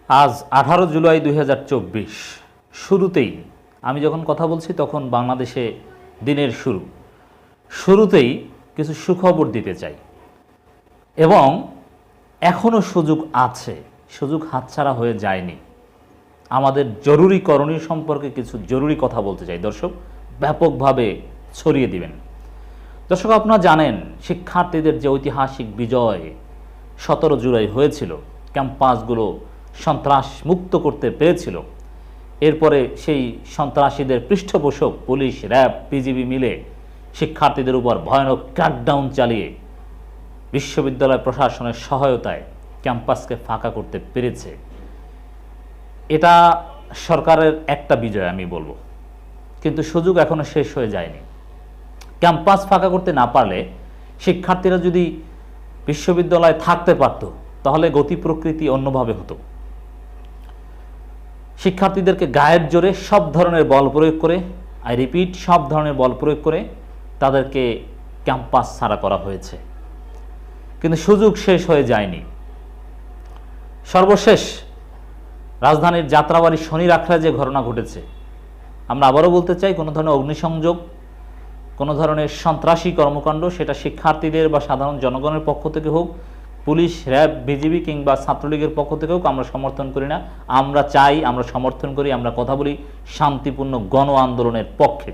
আজ 18 জুলাই 2024 শুরুতেই আমি যখন কথা বলছি তখন বাংলাদেশে দিনের শুরুতেই কিছু সুখবর দিতে চাই এবং এখনও সুযোগ আছে, সুযোগ হাতছাড়া হয়ে যায়নি। আমাদের জরুরি করণীয় সম্পর্কে কিছু জরুরি কথা বলতে চাই দর্শক, ব্যাপকভাবে ছড়িয়ে দিবেন। দর্শক, আপনারা জানেন শিক্ষার্থীদের যে ঐতিহাসিক বিজয় 17 জুলাই হয়েছিল, ক্যাম্পাসগুলো সন্ত্রাস মুক্ত করতে পেরেছিল। এরপরে সেই সন্ত্রাসীদের পৃষ্ঠপোষক পুলিশ, র্যাব, বিজিবি মিলে শিক্ষার্থীদের উপর ভয়ানক ক্র্যাকডাউন চালিয়ে বিশ্ববিদ্যালয় প্রশাসনের সহায়তায় ক্যাম্পাসকে ফাঁকা করতে পেরেছে। এটা সরকারের একটা বিজয় আমি বলবো, কিন্তু সুযোগ এখনো শেষ হয়ে যায়নি। ক্যাম্পাস ফাঁকা করতে না পারলে শিক্ষার্থীরা যদি বিশ্ববিদ্যালয়ে থাকতে পারত তাহলে গতি প্রকৃতি অন্যভাবে হতো। শিক্ষার্থীদেরকে গায়ের জোরে সব ধরনের বল প্রয়োগ করে, আই রিপিট, সব ধরনের বল প্রয়োগ করে তাদেরকে ক্যাম্পাস ছাড়া করা হয়েছে, কিন্তু সুযোগ শেষ হয়ে যায়নি। সর্বশেষ রাজধানীর যাত্রাবাড়ি শনির আখড়ায় যে ঘটনা ঘটেছে, আমরা আবারও বলতে চাই, কোনো ধরনের অগ্নিসংযোগ, কোনো ধরনের সন্ত্রাসী কর্মকাণ্ড, সেটা শিক্ষার্থীদের বা সাধারণ জনগণের পক্ষ থেকে হোক, পুলিশ, র্যাব, বিজিবি কিংবা ছাত্রলীগের পক্ষ থেকে হোক, আমরা সমর্থন করি না। আমরা চাই, আমরা সমর্থন করি, আমরা কথা বলি শান্তিপূর্ণ গণ আন্দোলনের পক্ষে।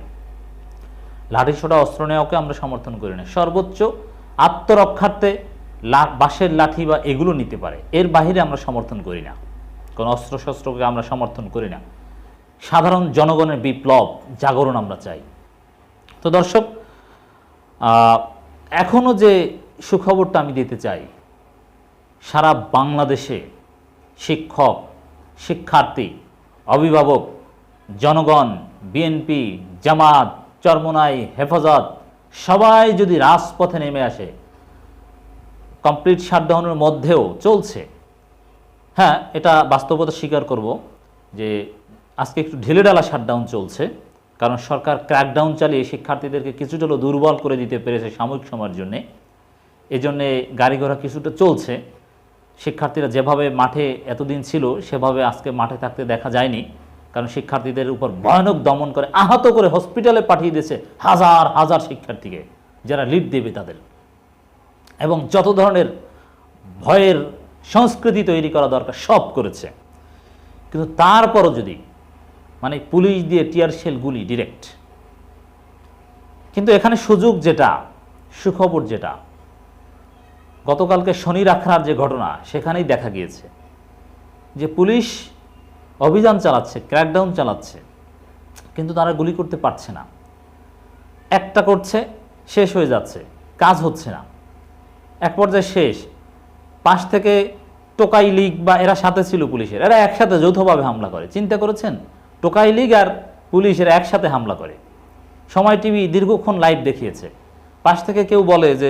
লাঠিসোঁটা অস্ত্র নেওয়াকে আমরা সমর্থন করি না। সর্বোচ্চ আত্মরক্ষার্থে বাঁশের লাঠি বা এগুলো নিতে পারে, এর বাহিরে আমরা সমর্থন করি না। কোনো অস্ত্রশস্ত্রকে আমরা সমর্থন করি না। সাধারণ জনগণের বিপ্লব, জাগরণ আমরা চাই। তো দর্শক, এখনও যে সুখবরটা আমি দিতে চাই, সারা বাংলাদেশে শিক্ষক, শিক্ষার্থী, অভিভাবক, জনগণ, বিএনপি, জামাত, চরমোনাই, হেফাজত সবাই যদি রাজপথে নেমে আসে, কমপ্লিট শাটডাউনের মধ্যেও চলছে। হ্যাঁ, এটা বাস্তবতা স্বীকার করব যে আজকে একটু ঢিলেঢালা শাটডাউন চলছে, কারণ সরকার ক্র্যাকডাউন চালিয়ে শিক্ষার্থীদেরকে কিছুটা দুর্বল করে দিতে পেরেছে সাময়িক সময়ের জন্যে। এজন্যে গাড়ি ঘোড়া কিছুটা চলছে। শিক্ষার্থীরা যেভাবে মাঠে এতদিন ছিল সেভাবে আজকে মাঠে থাকতে দেখা যায়নি, কারণ শিক্ষার্থীদের উপর ভয়ানক দমন করে, আহত করে হসপিটালে পাঠিয়ে দিয়েছে হাজার হাজার শিক্ষার্থীকে, যারা লিড দেবে তাদের, এবং যত ধরনের ভয়ের সংস্কৃতি তৈরি করা দরকার সব করেছে। কিন্তু তারপরও যদি পুলিশ দিয়ে টিয়ার শেল, গুলি ডিরেক্ট। কিন্তু এখানে সুযোগ যেটা, সুখবর যেটা, গতকালকে শনির আখড়ার যে ঘটনা, সেখানেই দেখা গিয়েছে যে পুলিশ অভিযান চালাচ্ছে, ক্র্যাকডাউন চালাচ্ছে, কিন্তু তারা গুলি করতে পারছে না। একটা করছে, শেষ হয়ে যাচ্ছে, কাজ হচ্ছে না। এক পর্যায়ে শেষ, পাশ থেকে টোকাই লীগ বা এরা সাথে ছিল পুলিশের, এরা একসাথে যৌথভাবে হামলা করে। চিন্তা করেছেন, টোকাই লীগ আর পুলিশ এরা একসাথে হামলা করে। সময় টিভি দীর্ঘক্ষণ লাইভ দেখিয়েছে। পাশ থেকে কেউ বলে যে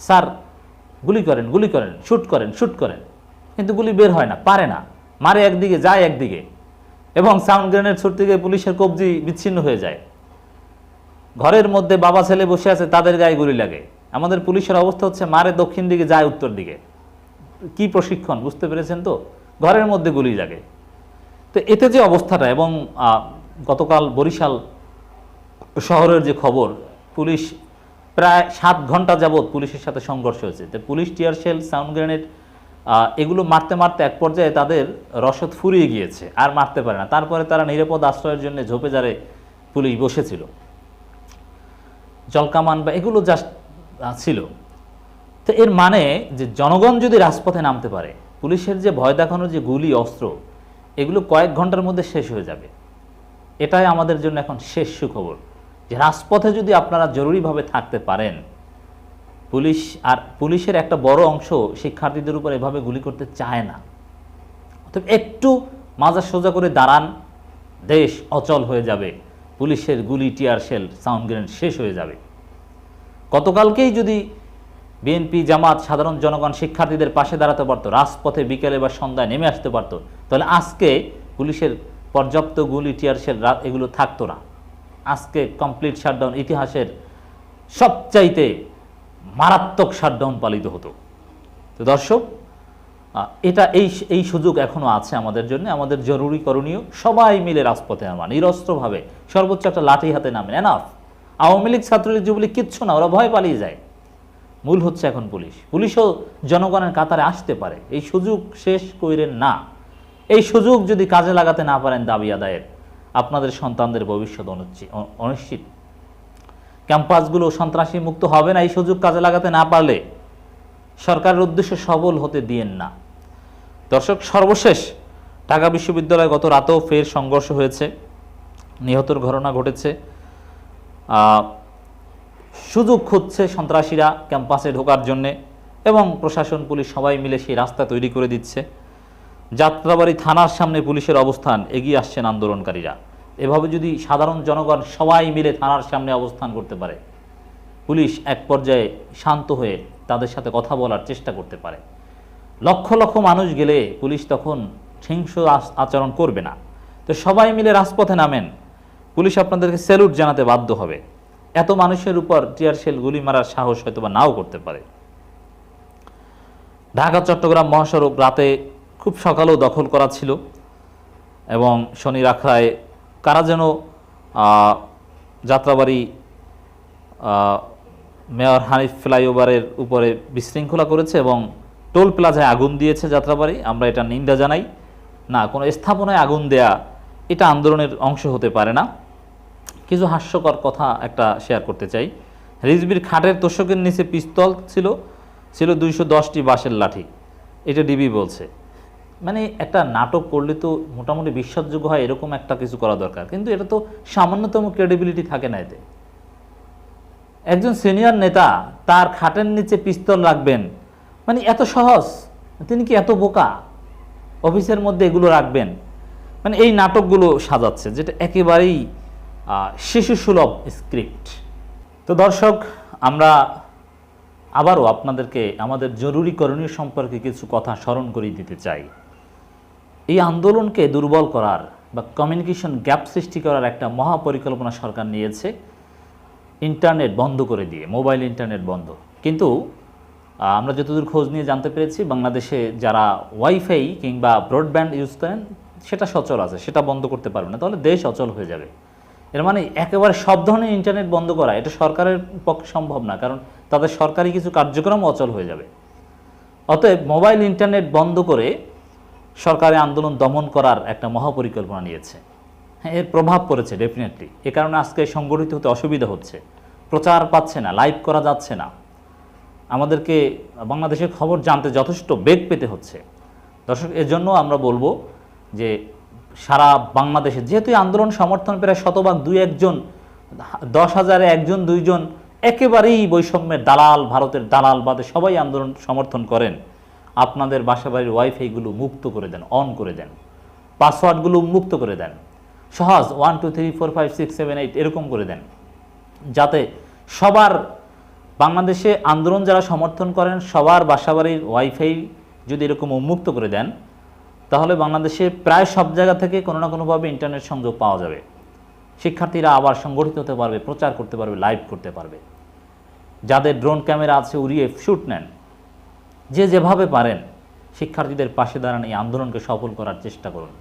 স্যার গুলি করেন, গুলি করেন, শ্যুট করেন, শ্যুট করেন, কিন্তু গুলি বের হয় না, পারে না, মারে একদিকে, যায় একদিকে, এবং সাউন্ড গ্রেনেড ছুটতে গিয়ে পুলিশের কবজি বিচ্ছিন্ন হয়ে যায়। ঘরের মধ্যে বাবা ছেলে বসে আছে, তাদের গায়ে গুলি লাগে। আমাদের পুলিশের অবস্থা হচ্ছে মারে দক্ষিণ দিকে, যায় উত্তর দিকে। কি প্রশিক্ষণ, বুঝতে পেরেছেন তো? ঘরের মধ্যে গুলি লাগে। তো এতে যে অবস্থাটা, এবং গতকাল বরিশাল শহরের যে খবর, পুলিশ প্রায় 7 ঘন্টা যাবৎ পুলিশের সাথে সংঘর্ষ হয়েছে। তো police tear shell, sound grenade এগুলো মারতে মারতে এক পর্যায়ে তাদের রসদ ফুরিয়ে গিয়েছে, আর মারতে পারে না। তারপরে তারা নিরাপদ আশ্রয়ের জন্য ঝোপে ঝাড়ে পুলিশ বসেছিল, জলকামান বা এগুলো জাস্ট ছিল। তো এর মানে যে জনগণ যদি রাজপথে নামতে পারে, পুলিশের যে ভয় দেখানোর যে গুলি, অস্ত্র, এগুলো কয়েক ঘন্টার মধ্যে শেষ হয়ে যাবে। এটাই আমাদের জন্য এখন শেষ সুখবর, যে রাজপথে যদি আপনারা জরুরিভাবে থাকতে পারেন, পুলিশের একটা বড় অংশ শিক্ষার্থীদের উপর এভাবে গুলি করতে চায় না। অতএব একটু মাজা সোজা করে দাঁড়ান, দেশ অচল হয়ে যাবে। পুলিশের গুলি, টিয়ার শেল, সাউন্ড গ্রেনেড শেষ হয়ে যাবে। গতকালকেই যদি বিএনপি, জামাত, সাধারণ জনগণ শিক্ষার্থীদের পাশে দাঁড়াতে পারতো, রাজপথে বিকেলে বা সন্ধ্যায় নেমে আসতে পারতো, তাহলে আজকে পুলিশের পর্যাপ্ত গুলি, টিয়ার শেল এগুলো থাকতো না। আজকে কমপ্লিট শাটডাউন, ইতিহাসের সবচাইতে মারাত্মক শাটডাউন পালিত হতো। তো দর্শক, এটা এই এই সুযোগ এখনও আছে আমাদের জন্য। আমাদের জরুরি করণীয় সবাই মিলে রাজপথে নামা, নিরস্ত্রভাবে, সর্বোচ্চ একটা লাঠি হাতে নামেন, এনাফ। আওয়ামী লীগ, ছাত্রলীগ, যুবলীগ কিচ্ছু না, ওরা ভয় পালিয়ে যায়। মূল হচ্ছে এখন পুলিশও জনগণের কাতারে আসতে পারে। এই সুযোগ শেষ কইরেন না। এই সুযোগ যদি কাজে লাগাতে না পারেন দাবি আদায়ের, আপনাদের সন্তানদের ভবিষ্যৎ অনিশ্চিত। ক্যাম্পাসগুলো সন্ত্রাসী মুক্ত হবে না এই সুযোগ কাজে লাগাতে না পারলে। সরকারের উদ্দেশ্যে সফল হতে দিয়েন না। দর্শক, সর্বশেষ ঢাকা বিশ্ববিদ্যালয়ে গত রাতেও ফের সংঘর্ষ হয়েছে, নিহতর ঘটনা ঘটেছে। সুযোগ খুঁজছে সন্ত্রাসীরা ক্যাম্পাসে ঢোকার জন্যে, এবং প্রশাসন, পুলিশ সবাই মিলে সেই রাস্তা তৈরি করে দিচ্ছে। যাত্রাবাড়ি থানার সামনে পুলিশের অবস্থান, এগিয়ে আসছেন আন্দোলনকারীরা। এভাবে যদি সাধারণ জনগণ সবাই মিলে থানার সামনে অবস্থান করতে পারে, পুলিশ এক পর্যায়ে শান্ত হয়ে তাদের সাথে কথা বলার চেষ্টা করতে পারে। লক্ষ লক্ষ মানুষ গেলে পুলিশ তখন হিংস্র আচরণ করবে না। তো সবাই মিলে রাজপথে নামেন, পুলিশ আপনাদেরকে স্যালুট জানাতে বাধ্য হবে। এত মানুষের উপর টিয়ার শেল, গুলি মারার সাহস হয়তো বা নাও করতে পারে। ঢাকা চট্টগ্রাম মহাসড়ক রাতে খুব সকালেও দখল করা ছিল, এবং শনি রাখড়ায় কারা যেন যাত্রাবাড়ি মেয়র হানিফ ফ্লাইওভারের উপরে বিশৃঙ্খলা করেছে এবং টোল প্লাজায় আগুন দিয়েছে যাত্রাবাড়ি। আমরা এটা নিন্দা জানাই। না, কোনো স্থাপনায় আগুন দেয়া এটা আন্দোলনের অংশ হতে পারে না। কিছু হাস্যকর কথা একটা শেয়ার করতে চাই। রিজবির খাটের তোষকের নিচে পিস্তল ছিল 210টি বাঁশের লাঠি, এটা ডিবি বলছে। মানে একটা নাটক করলে তো মোটামুটি বিশ্বাসযোগ্য হয়, এরকম একটা কিছু করা দরকার। কিন্তু এটা তো সামান্যতম ক্রেডিবিলিটি থাকে না এতে। একজন সিনিয়র নেতা তার খাটের নিচে পিস্তল রাখবেন, মানে এত সহজ? তিনি কি এত বোকা? অফিসের মধ্যে এগুলো রাখবেন? মানে এই নাটকগুলো সাজাচ্ছে, যেটা একেবারেই শিশুসুলভ স্ক্রিপ্ট। তো দর্শক, আমরা আবারও আপনাদেরকে আমাদের জরুরি করণীয় সম্পর্কে কিছু কথা স্মরণ করিয়ে দিতে চাই। এই আন্দোলনকে দুর্বল করার বা কমিউনিকেশন গ্যাপ সৃষ্টি করার একটা মহাপরিকল্পনা সরকার নিয়েছে, ইন্টারনেট বন্ধ করে দিয়ে, মোবাইল ইন্টারনেট বন্ধ। কিন্তু আমরা যতদূর খোঁজ নিয়ে জানতে পেরেছি, বাংলাদেশে যারা ওয়াইফাই কিংবা ব্রডব্যান্ড ইউজ করেন সেটা সচল আছে, সেটা বন্ধ করতে পারবে না, তাহলে দেশ অচল হয়ে যাবে। এর মানে একেবারে সব ধরনের ইন্টারনেট বন্ধ করা এটা সরকারের পক্ষে সম্ভব না, কারণ তাদের সরকারি কিছু কার্যক্রম অচল হয়ে যাবে। অতএব মোবাইল ইন্টারনেট বন্ধ করে সরকারি আন্দোলন দমন করার একটা মহাপরিকল্পনা নিয়েছে। হ্যাঁ, এর প্রভাব পড়েছে ডেফিনেটলি। এ কারণে আজকে সংগঠিত হতে অসুবিধা হচ্ছে, প্রচার পাচ্ছে না, লাইভ করা যাচ্ছে না, আমাদেরকে বাংলাদেশের খবর জানতে যথেষ্ট বেগ পেতে হচ্ছে। দর্শক, এর জন্য আমরা বলবো যে সারা বাংলাদেশে যেহেতু আন্দোলন সমর্থন প্রায় শতভাগ 2-1 জন, 10,000-এ 1-2 জন একেবারেই বৈষম্যের দালাল, ভারতের দালাল বাদে সবাই আন্দোলন সমর্থন করেন, আপনাদের বাসাবাড়ির ওয়াইফাইগুলো মুক্ত করে দেন, অন করে দেন, পাসওয়ার্ডগুলো মুক্ত করে দেন, সহজ 1 2 3 4 5 6 7 8 এরকম করে দেন, যাতে সবার বাংলাদেশে আন্দোলন যারা সমর্থন করেন সবার বাসাবাড়ির ওয়াইফাই যদি এরকম উন্মুক্ত করে দেন, তাহলে বাংলাদেশে প্রায় সব জায়গা থেকে কোনো না কোনোভাবে ইন্টারনেট সংযোগ পাওয়া যাবে। শিক্ষার্থীরা আবার সংগঠিত হতে পারবে, প্রচার করতে পারবে, লাইভ করতে পারবে। যাদের ড্রোন ক্যামেরা আছে উড়িয়ে শুট নেন, যে যেভাবে পারেন শিক্ষার্থীদের পাশে দাঁড়ান, এই আন্দোলনকে সফল করার চেষ্টা করুন।